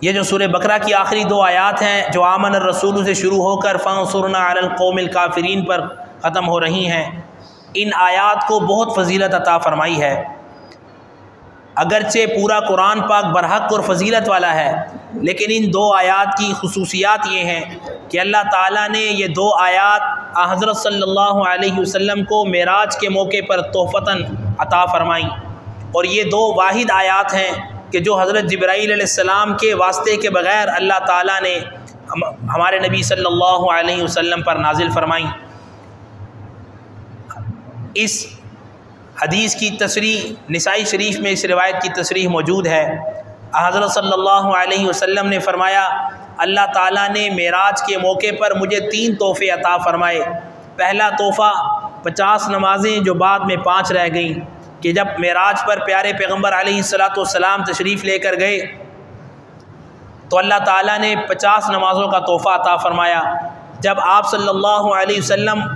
یہ جو سورہ بقرہ کی آخری 2 آیات ہیں جو آمن الرسول سے شروع ہو کر فانصرنا علی القوم الکافرین پر ختم ہو رہی ہیں، ان آیات کو بہت فضیلت عطا فرمائی ہے۔ اگرچہ پورا قرآن پاک برحق اور فضیلت والا ہے، لیکن ان 2 آیات کی خصوصیات یہ ہیں کہ اللہ تعالیٰ نے یہ 2 آیات حضرت صلی اللہ علیہ وسلم کو معراج کے موقع پر تحفتاً عطا فرمائیں، اور یہ 2 واحد آیات ہیں کہ جو حضرت جبرائیل علیہ السلام کے واسطے کے بغیر اللہ تعالیٰ نے ہمارے نبی صلی اللہ علیہ وسلم پر نازل فرمائیں۔ اس حدیث کی تصریح نسائی شریف میں اس روایت کی تصریح موجود ہے۔ حضرت صلی اللہ علیہ وسلم نے فرمایا، اللہ تعالیٰ نے معراج کے موقع پر مجھے 3 تحفے عطا فرمائے۔ پہلا تحفہ 50 نمازیں جو بعد میں 5 رہ گئیں، کہ جب معراج پر پیارے پیغمبر علیہ السلام تشریف لے کر گئے تو اللہ تعالیٰ نے 50 نمازوں کا تحفہ عطا فرمایا۔ جب آپ صلی اللہ علیہ وسلم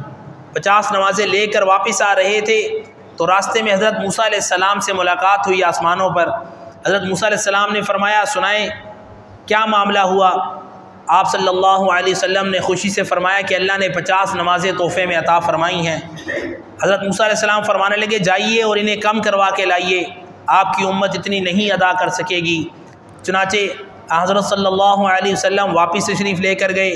50 نمازیں لے کر واپس آ رہے تھے تو راستے میں حضرت موسیٰ علیہ السلام سے ملاقات ہوئی آسمانوں پر۔ حضرت موسیٰ علیہ السلام نے فرمایا، سنائیں کیا معاملہ ہوا؟ آپ صلی اللہ علیہ وسلم نے خوشی سے فرمایا کہ اللہ نے 50 نمازیں تحفے میں عطا فرمائی ہیں۔ حضرت موسیٰ علیہ السلام فرمانے لگے، جائیے اور انہیں کم کروا کے لائیے، آپ کی امت اتنی نہیں ادا کر سکے گی۔ چنانچہ حضرت صلی اللہ علیہ وسلم واپس تشریف لے کر گئے،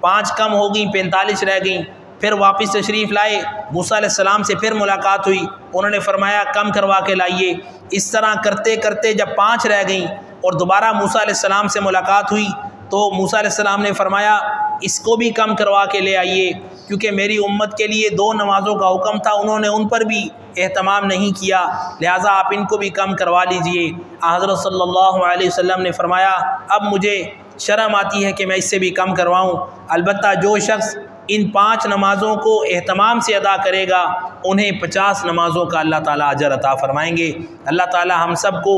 5 کم ہو گئیں، 45 رہ گئیں۔ پھر واپس تشریف لائے، موسیٰ علیہ السلام سے پھر ملاقات ہوئی، انہوں نے فرمایا کم کروا کے لائیے۔ اس طرح کرتے کرتے جب 5 رہ گئیں اور دوبارہ موسیٰ علیہ السلام سے ملاقات ہوئی تو موسیٰ علیہ السلام نے فرمایا اس کو بھی کم کروا کے لے آئیے، کیونکہ میری امت کے لیے 2 نمازوں کا حکم تھا، انہوں نے ان پر بھی اہتمام نہیں کیا، لہٰذا آپ ان کو بھی کم کروا لیجئے۔ حضرت صلی اللہ علیہ وسلم نے فرمایا اب مجھے شرم آتی ہے کہ میں اس سے بھی کم کرواؤں، البتہ جو شخص ان 5 نمازوں کو اہتمام سے ادا کرے گا انہیں 50 نمازوں کا اللہ تعالیٰ اجر عطا فرمائیں گے۔ اللہ تعالیٰ ہم سب کو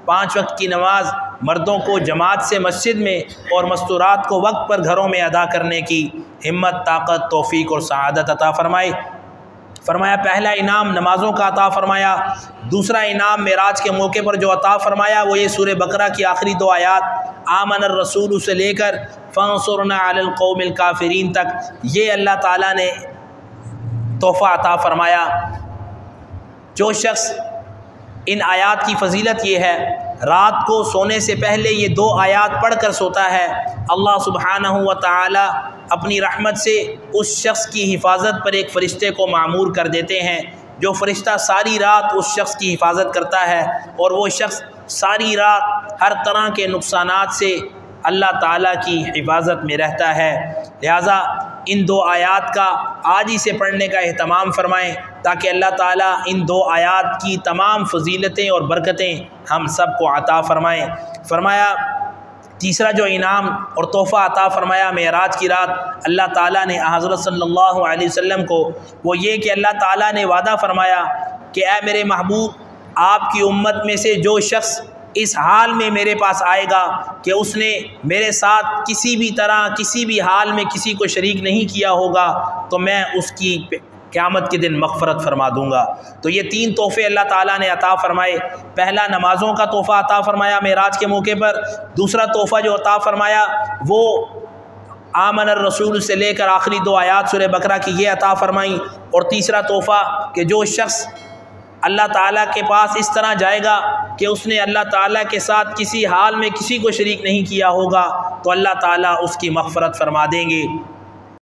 5 وقت کی نماز مردوں کو جماعت سے مسجد میں اور مستورات کو وقت پر گھروں میں ادا کرنے کی ہمت، طاقت، توفیق اور سعادت عطا فرمائے۔ فرمایا پہلا انعام نمازوں کا عطا فرمایا، دوسرا انعام معراج کے موقع پر جو عطا فرمایا وہ یہ سورہ بقرہ کی آخری 2 آیات آمن الرسول سے لے کر فانصرنا علی القوم الکافرین تک، یہ اللہ تعالیٰ نے تحفہ عطا فرمایا۔ جو شخص ان آیات کی فضیلت یہ ہے، رات کو سونے سے پہلے یہ 2 آیات پڑھ کر سوتا ہے، اللہ سبحانہ و تعالی اپنی رحمت سے اس شخص کی حفاظت پر ایک فرشتے کو معمور کر دیتے ہیں، جو فرشتہ ساری رات اس شخص کی حفاظت کرتا ہے، اور وہ شخص ساری رات ہر طرح کے نقصانات سے اللہ تعالیٰ کی حفاظت میں رہتا ہے۔ لہٰذا ان 2 آیات کا آج ہی سے پڑھنے کا اہتمام فرمائیں تاکہ اللہ تعالیٰ ان 2 آیات کی تمام فضیلتیں اور برکتیں ہم سب کو عطا فرمائیں۔ فرمایا تیسرا جو انعام اور تحفہ عطا فرمایا معراج کی رات اللہ تعالیٰ نے حضرت صلی اللہ علیہ وسلم کو، وہ یہ کہ اللہ تعالیٰ نے وعدہ فرمایا کہ اے میرے محبوب، آپ کی امت میں سے جو شخص اس حال میں میرے پاس آئے گا کہ اس نے میرے ساتھ کسی بھی طرح کسی بھی حال میں کسی کو شریک نہیں کیا ہوگا تو میں اس کی قیامت کے دن مغفرت فرما دوں گا۔ تو یہ 3 تحفے اللہ تعالیٰ نے عطا فرمائے۔ پہلا نمازوں کا تحفہ عطا فرمایا معراج کے موقع پر، دوسرا تحفہ جو عطا فرمایا وہ آمن الرسول سے لے کر آخری 2 آیات سورہ بقرہ کی یہ عطا فرمائیں، اور تیسرا تحفہ کہ جو شخص اللہ تعالیٰ کے پاس اس طرح جائے گا کہ اس نے اللہ تعالیٰ کے ساتھ کسی حال میں کسی کو شریک نہیں کیا ہوگا تو اللہ تعالیٰ اس کی مغفرت فرما دیں گے۔